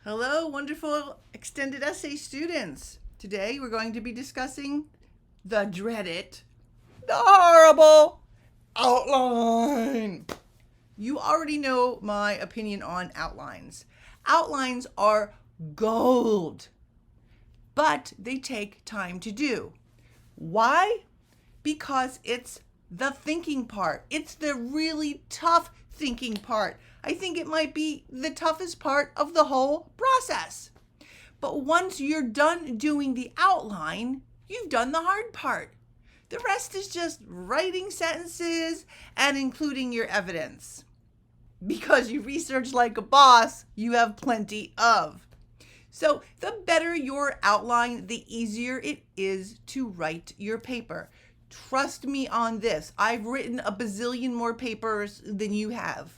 Hello, wonderful extended essay students. Today we're going to be discussing the dreaded, the horrible outline. You already know my opinion on outlines. Outlines are gold, but they take time to do. Why? Because it's the thinking part. It's the really tough thinking part. I think it might be the toughest part of the whole process. But once you're done doing the outline, you've done the hard part. The rest is just writing sentences and including your evidence. Because you research like a boss, you have plenty of. So, the better your outline, the easier it is to write your paper. Trust me on this. I've written a bazillion more papers than you have.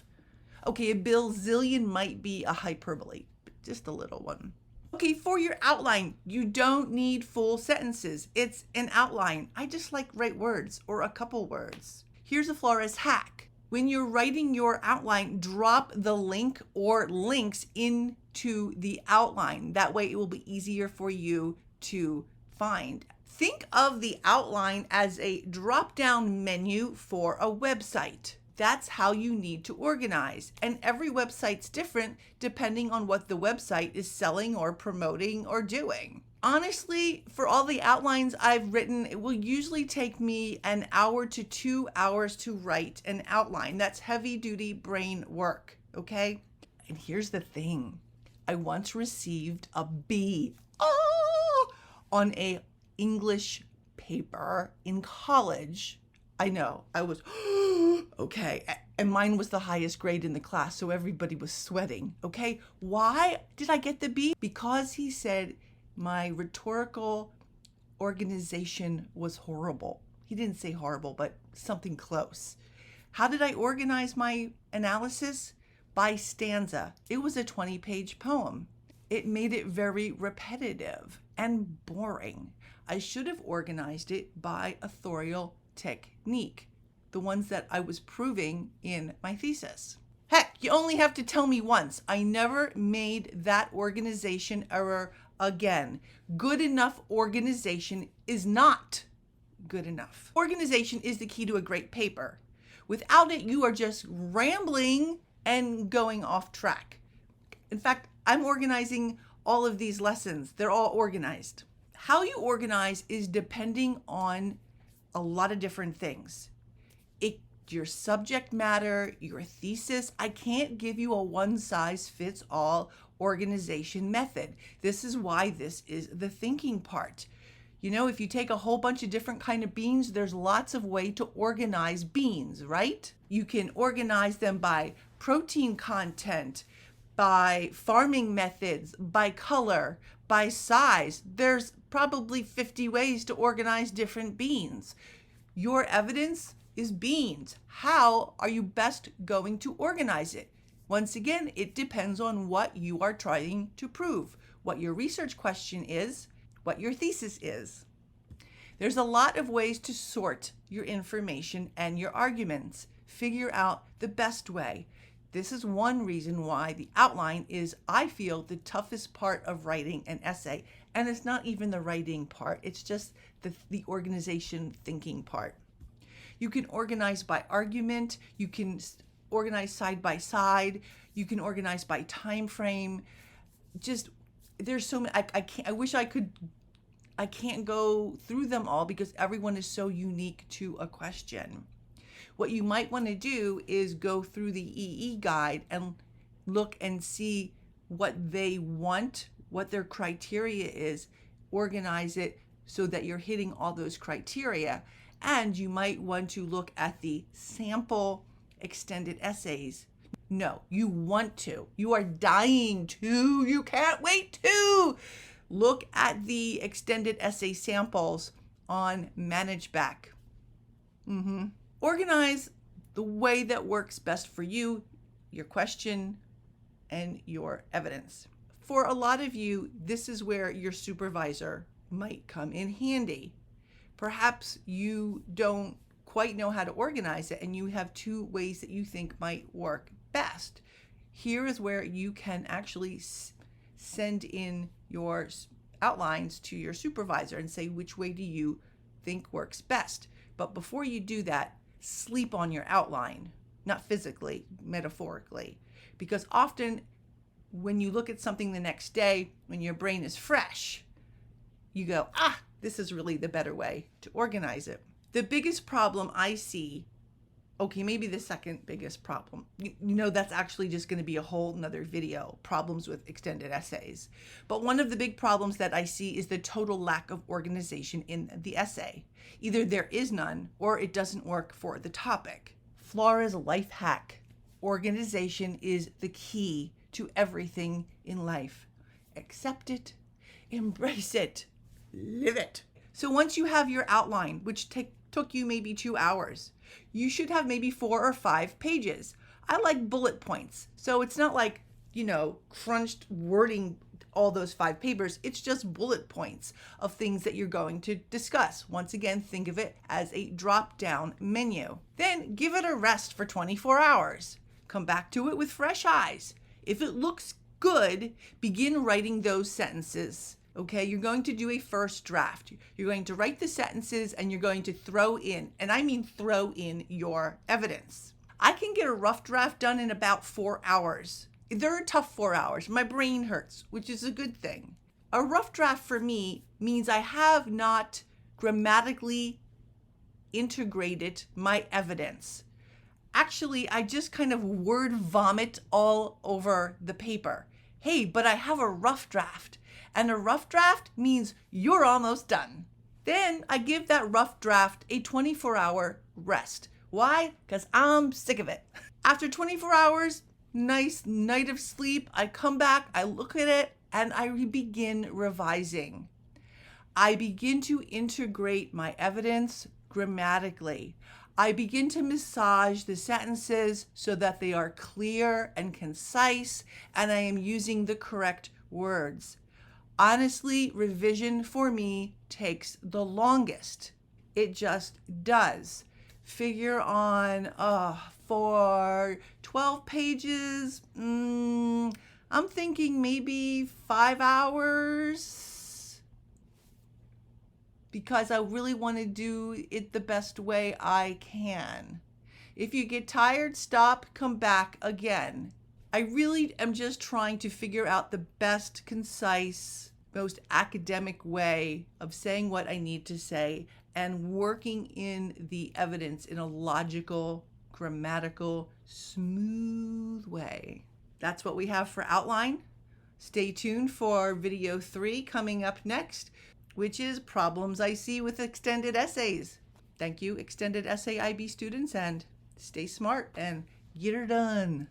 Okay, a bazillion might be a hyperbole, just a little one. Okay, for your outline, you don't need full sentences. It's an outline. I just like write words or a couple words. Here's a Flores hack. When you're writing your outline, drop the link or links into the outline. That way it will be easier for you to find. Think of the outline as a drop-down menu for a website. That's how you need to organize. And every website's different depending on what the website is selling or promoting or doing. Honestly, for all the outlines I've written, it will usually take me an hour to 2 hours to write an outline. That's heavy duty brain work, okay? And here's the thing. I once received a B on a English paper in college. I know, I was, okay. And mine was the highest grade in the class, so everybody was sweating, okay? Why did I get the B? Because he said my rhetorical organization was horrible. He didn't say horrible, but something close. How did I organize my analysis? By stanza. It was a 20-page poem. It made it very repetitive and boring. I should have organized it by authorial technique, the ones that I was proving in my thesis. Heck, you only have to tell me once. I never made that organization error again. Good enough organization is not good enough. Organization is the key to a great paper. Without it, you are just rambling and going off track. In fact, I'm organizing all of these lessons. They're all organized. How you organize is depending on a lot of different things. Your subject matter, your thesis. I can't give you a one-size-fits-all organization method. This is why this is the thinking part. You know, if you take a whole bunch of different kind of beans, there's lots of way to organize beans, right? You can organize them by protein content, by farming methods, by color, by size. There's probably 50 ways to organize different beans. Your evidence is beans. How are you best going to organize it? Once again, it depends on what you are trying to prove, what your research question is, what your thesis is. There's a lot of ways to sort your information and your arguments. Figure out the best way. This is one reason why the outline is, I feel, the toughest part of writing an essay. And it's not even the writing part, it's just the organization thinking part. You can organize by argument, you can organize side by side, you can organize by time frame. Just, there's so many, I can't go through them all because everyone is so unique to a question. What you might want to do is go through the EE guide and look and see what they want, what their criteria is, organize it so that you're hitting all those criteria. And you might want to look at the sample extended essays. No, you want to. You are dying to. You can't wait to. Look at the extended essay samples on ManageBack. Organize the way that works best for you, your question, and your evidence. For a lot of you, this is where your supervisor might come in handy. Perhaps you don't quite know how to organize it and you have two ways that you think might work best. Here is where you can actually send in your outlines to your supervisor and say, which way do you think works best? But before you do that, sleep on your outline, not physically, metaphorically, because often when you look at something the next day, when your brain is fresh, you go, this is really the better way to organize it. The biggest problem I see, okay, maybe the second biggest problem, that's actually just going to be a whole nother video, problems with extended essays. But one of the big problems that I see is the total lack of organization in the essay. Either there is none or it doesn't work for the topic. Flores life hack. Organization is the key to everything in life. Accept it, embrace it, live it. So once you have your outline, which took you maybe 2 hours, you should have maybe 4 or 5 pages. I like bullet points. So it's not like, crunched wording all those 5 papers. It's just bullet points of things that you're going to discuss. Once again, think of it as a drop-down menu. Then give it a rest for 24 hours. Come back to it with fresh eyes. If it looks good, begin writing those sentences. Okay, you're going to do a first draft. You're going to write the sentences and you're going to throw in, and I mean throw in your evidence. I can get a rough draft done in about 4 hours. They're a tough 4 hours. My brain hurts, which is a good thing. A rough draft for me means I have not grammatically integrated my evidence. Actually, I just kind of word vomit all over the paper. Hey, but I have a rough draft. And a rough draft means you're almost done. Then I give that rough draft a 24-hour rest. Why? Because I'm sick of it. After 24 hours, nice night of sleep, I come back, I look at it, and I begin revising. I begin to integrate my evidence grammatically. I begin to massage the sentences so that they are clear and concise, and I am using the correct words. Honestly, revision for me takes the longest. It just does. Figure on, for 12 pages, I'm thinking maybe 5 hours. Because I really want to do it the best way I can. If you get tired, stop, come back again. I really am just trying to figure out the best, concise, most academic way of saying what I need to say and working in the evidence in a logical, grammatical, smooth way. That's what we have for outline. Stay tuned for video 3 coming up next, which is problems I see with extended essays. Thank you, extended essay IB students, and stay smart and get her done.